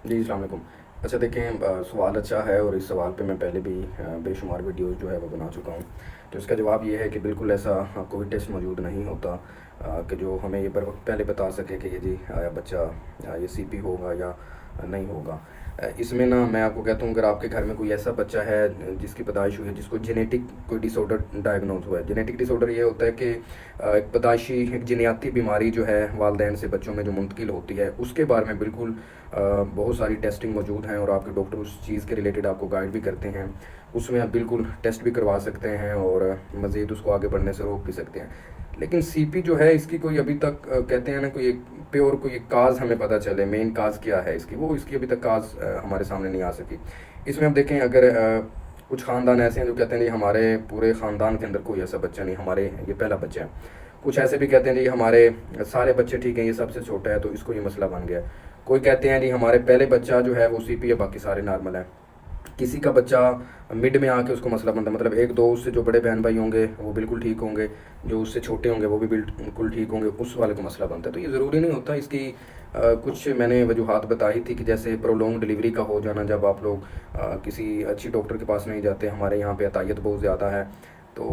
जी, अस्सलाम वालेकुम। अच्छा देखें, सवाल अच्छा है और इस सवाल पे मैं पहले भी बेशुमार वीडियोज़ जो है वो बना चुका हूँ। तो इसका जवाब ये है कि बिल्कुल ऐसा कोई टेस्ट मौजूद नहीं होता कि जो हमें ये बर वक़्त पहले बता सके कि ये जी बच्चा ये सीपी होगा या नहीं होगा। इसमें ना मैं आपको कहता हूँ, अगर आपके घर में कोई ऐसा बच्चा है जिसकी पैदाइश हुई है, जिसको जेनेटिक कोई डिसऑर्डर डायग्नोज़ हुआ है। जेनेटिक डिसऑर्डर ये होता है कि एक पैदाइशी एक जीनियाती बीमारी जो है वालिदैन से बच्चों में जो मुंतकिल होती है, उसके बारे में बिल्कुल बहुत सारी टेस्टिंग मौजूद हैं और आपके डॉक्टर उस चीज़ के रिलेटेड आपको गाइड भी करते हैं। उसमें आप बिल्कुल टेस्ट भी करवा सकते हैं और मज़ीद उसको आगे बढ़ने से रोक भी सकते हैं। लेकिन सीपी जो है इसकी कोई अभी तक कहते हैं ना, कोई एक प्योर कोई एक काज हमें पता चले, मेन काज क्या है इसकी, वो इसकी अभी तक काज हमारे सामने नहीं आ सकी। इसमें हम देखें, अगर कुछ ख़ानदान ऐसे हैं जो कहते हैं जी हमारे पूरे ख़ानदान के अंदर कोई ऐसा बच्चा नहीं, हमारे ये पहला बच्चा है। कुछ ऐसे भी कहते हैं जी हमारे सारे बच्चे ठीक हैं, ये सबसे छोटा है तो इसको ये मसला बन गया। कोई कहते हैं जी हमारे पहले बच्चा जो है वो सीपी है, बाकी सारे नॉर्मल है। किसी का बच्चा मिड में आके उसको मसला बनता है, मतलब एक दो उससे जो बड़े बहन भाई होंगे वो बिल्कुल ठीक होंगे, जो उससे छोटे होंगे वो भी बिल्कुल ठीक होंगे, उस वाले को मसला बनता है। तो ये ज़रूरी नहीं होता। इसकी कुछ मैंने वजूहात बताई थी कि जैसे प्रोलॉन्ग डिलीवरी का हो जाना, जब आप लोग किसी अच्छी डॉक्टर के पास नहीं जाते, हमारे यहाँ पे अतायत बहुत ज़्यादा है, तो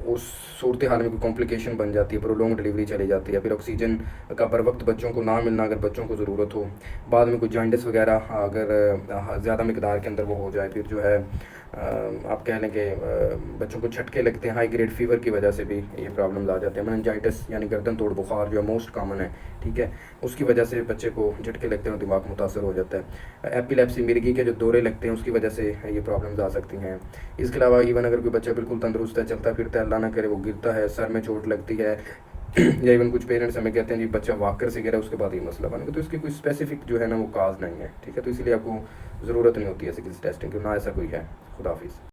उस सूरत हाल में कोई कॉम्प्लिकेशन बन जाती है, प्रोलॉन्ग डिलीवरी चली जाती है, फिर ऑक्सीजन का बर वक्त बच्चों को ना मिलना, अगर बच्चों को ज़रूरत हो, बाद में कोई जॉइंटिस वगैरह अगर ज़्यादा मकदार के अंदर वो हो जाए, फिर जो है आप कह लें कि बच्चों को झटके लगते हैं, हाई ग्रेड फीवर की वजह से भी ये प्रॉब्लम्स आ जाते हैं। मेनिंजाइटिस यानी गर्दन तोड़ बुखार जो है मोस्ट कॉमन है, ठीक है, उसकी वजह से बच्चे को झटके लगते हैं और दिमाग मुतासर हो जाता है। एपिलेप्सी, मिर्गी के जो दौरे लगते हैं, उसकी वजह से ये प्रॉब्लम्स आ सकती हैं। इसके अलावा इवन अगर कोई बच्चा बिल्कुल तंदुरुस्त है, चलता फिरता है, अल्लाह ना करे वो गिरता है, सर में चोट लगती है या इवन कुछ पेरेंट्स हमें कहते हैं जी बच्चा वॉकर से गिरा, उसके बाद ये मसला बन गया, तो इसकी कोई स्पेसिफिक जो है ना वो काज नहीं है, ठीक है। तो इसलिए आपको ज़रूरत नहीं होती ऐसे किसी टेस्टिंग की, ना ऐसा कोई है। खुदा हाफिज़।